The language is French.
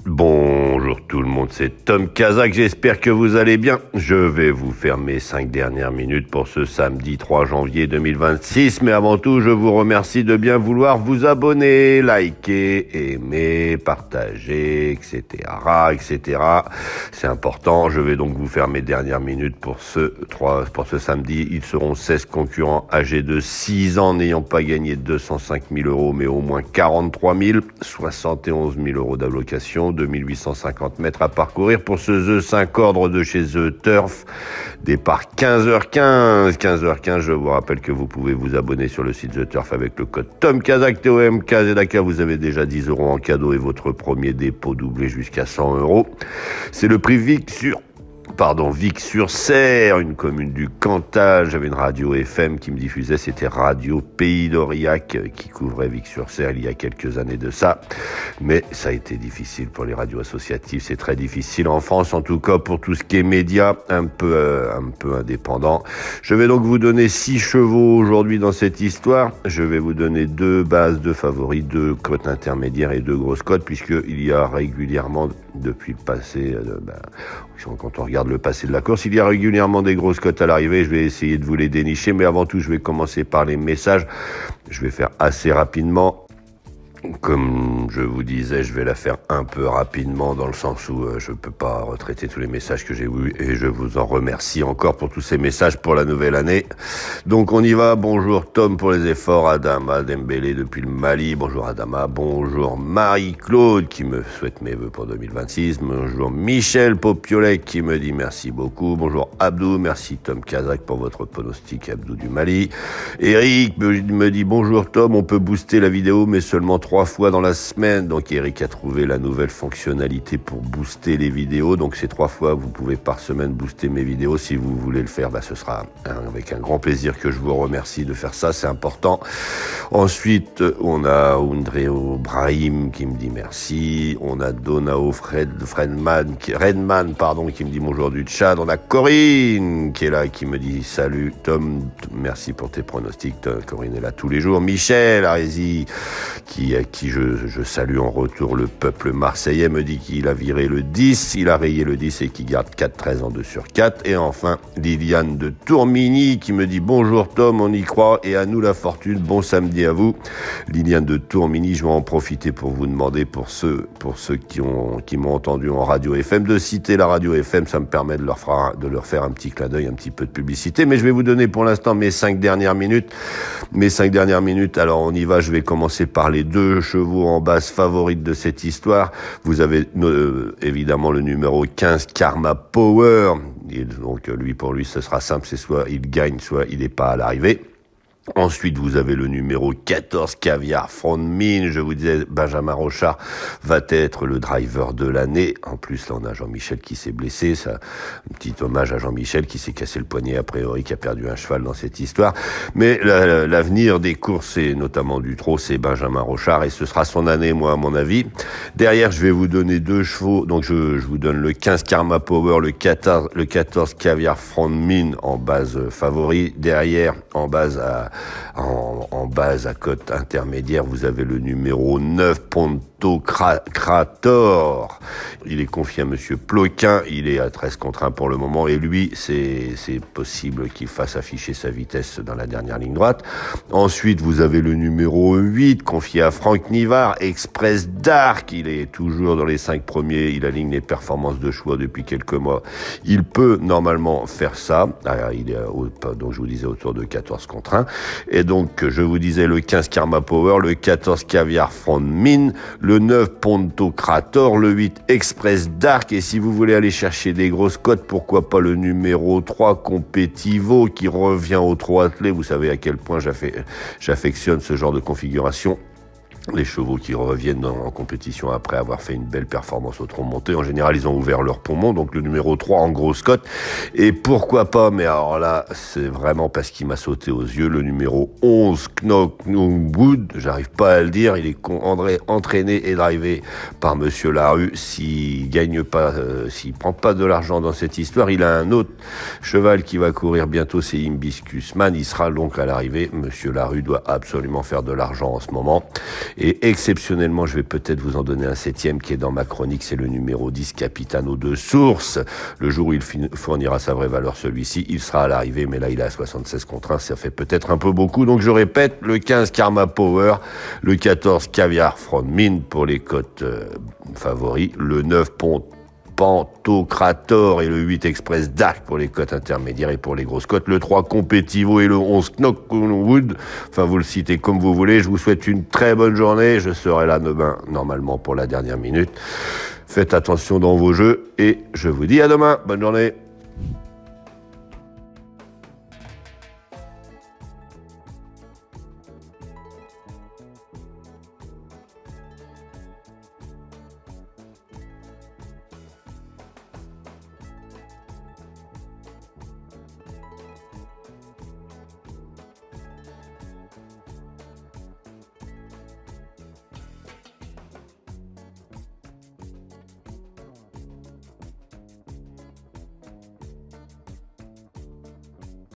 Bonjour tout le monde, c'est Tom Kazak, j'espère que vous allez bien. Je vais vous faire mes 5 dernières minutes pour ce samedi 3 janvier 2026, mais avant tout, je vous remercie de bien vouloir vous abonner, liker, aimer, partager, etc., etc. C'est important, je vais donc vous faire mes dernières minutes pour ce samedi. Ils seront 16 concurrents âgés de 6 ans n'ayant pas gagné 205 000 euros, mais au moins 43 000, 71 000 euros d'allocation, 2850 mètres à parcourir pour ce The 5 ordre de chez The Turf. Départ 15h15. 15h15, je vous rappelle que vous pouvez vous abonner sur le site The Turf avec le code TOMKAZAK, TOMKZAK. Vous avez déjà 10 euros en cadeau et votre premier dépôt doublé jusqu'à 100 euros. C'est le prix Vic-sur-Serre, une commune du Cantal. J'avais une radio FM qui me diffusait, c'était Radio Pays d'Aurillac, qui couvrait Vic-sur-Serre il y a quelques années de ça. Mais ça a été difficile pour les radios associatives, c'est très difficile en France, en tout cas pour tout ce qui est médias, un peu indépendant. Je vais donc vous donner 6 chevaux aujourd'hui dans cette histoire. Je vais vous donner 2 bases, 2 favoris, 2 cotes intermédiaires et 2 grosses cotes, puisqu'il y a régulièrement, depuis le passé, quand on regarde le passé de la course, il y a régulièrement des grosses cotes à l'arrivée. Je vais essayer de vous les dénicher, mais avant tout, je vais commencer par les messages. Je vais faire assez rapidement. Comme je vous disais, je vais la faire un peu rapidement dans le sens où je peux pas retraiter tous les messages que j'ai eus et je vous en remercie encore pour tous ces messages pour la nouvelle année. Donc on y va. Bonjour Tom pour les efforts, Adama Dembélé depuis le Mali. Bonjour Adama. Bonjour Marie-Claude qui me souhaite mes vœux pour 2026. Bonjour Michel Popiolek qui me dit merci beaucoup. Bonjour Abdou, merci Tom Kazak pour votre pronostic, Abdou du Mali. Eric me dit bonjour Tom, on peut booster la vidéo mais seulement 3 fois dans la semaine. Donc Eric a trouvé la nouvelle fonctionnalité pour booster les vidéos. Donc c'est 3 fois, vous pouvez par semaine booster mes vidéos. Si vous voulez le faire, ce sera avec un grand plaisir que je vous remercie de faire ça, c'est important. Ensuite, on a Andreo Brahim qui me dit merci. On a Donao Redman qui me dit bonjour du Tchad. On a Corinne qui est là, qui me dit salut Tom, merci pour tes pronostics. Corinne est là tous les jours. Michel Arési qui je salue en retour, le peuple marseillais, me dit qu'il a viré le 10, il a rayé le 10 et qu'il garde 4-13 en 2 sur 4. Et enfin, Liliane de Tourmini qui me dit bonjour Tom, on y croit et à nous la fortune, bon samedi à vous. Liliane de Tourmini, je vais en profiter pour vous demander, pour ceux qui m'ont entendu en radio FM, de citer la radio FM, ça me permet de leur faire un petit clin d'œil, un petit peu de publicité. Mais je vais vous donner pour l'instant mes 5 dernières minutes. Alors on y va, je vais commencer par les 2 chevaux en base favorites de cette histoire. Vous avez évidemment le numéro 15 Karma Power. Et donc pour lui ce sera simple, c'est soit il gagne, soit il n'est pas à l'arrivée. Ensuite, vous avez le numéro 14, Caviar Front Mine. Je vous disais, Benjamin Rochard va être le driver de l'année. En plus, là, on a Jean-Michel qui s'est blessé. Ça, un petit hommage à Jean-Michel qui s'est cassé le poignet a priori, qui a perdu un cheval dans cette histoire. Mais l'avenir des courses, et notamment du trot, c'est Benjamin Rochard et ce sera son année, moi, à mon avis. Derrière, je vais vous donner 2 chevaux. Donc, je vous donne le 15 Karma Power, le 14 Caviar Front Mine en base favori. Derrière, en base à cote intermédiaire, vous avez le numéro 9 Ponto Krator. Il est confié à monsieur Ploquin, il est à 13 contre 1 pour le moment et lui, c'est possible qu'il fasse afficher sa vitesse dans la dernière ligne droite. Ensuite, vous avez le numéro 8 confié à Franck Nivard, Express Dark, il est toujours dans les 5 premiers, il aligne les performances de choix depuis quelques mois. Il peut normalement faire ça. Il est donc je vous disais autour de 14 contre 1. Et donc, je vous disais le 15 Karma Power, le 14 Caviar Front Mine, le 9 Ponto Krator, le 8 Express Dark. Et si vous voulez aller chercher des grosses cotes, pourquoi pas le numéro 3 Competivo qui revient au trot attelé. Vous savez à quel point j'affectionne ce genre de configuration. Les chevaux qui reviennent en compétition après avoir fait une belle performance au trot monté, en général, ils ont ouvert leur poumon, donc le numéro 3 en grosse cote. Et pourquoi pas, mais alors là, c'est vraiment parce qu'il m'a sauté aux yeux, le numéro 11, Knock Wood, j'arrive pas à le dire, il est entraîné et drivé par Monsieur Larue. S'il gagne pas, s'il prend pas de l'argent dans cette histoire, il a un autre cheval qui va courir bientôt, c'est Hibiscus Man, il sera donc à l'arrivée. Monsieur Larue doit absolument faire de l'argent en ce moment. Et exceptionnellement, je vais peut-être vous en donner un 7e qui est dans ma chronique, c'est le numéro 10, Capitano de Source. Le jour où il fournira sa vraie valeur, celui-ci, il sera à l'arrivée, mais là il est à 76 contre 1, ça fait peut-être un peu beaucoup. Donc je répète, le 15 Karma Power, le 14 Caviar From Mine pour les cotes favoris, le 9 Pantocrator et le 8 Express Dark pour les cotes intermédiaires et pour les grosses cotes, le 3 Competivo et le 11 Knockwood. Enfin, vous le citez comme vous voulez. Je vous souhaite une très bonne journée. Je serai là demain, normalement, pour la dernière minute. Faites attention dans vos jeux et je vous dis à demain. Bonne journée.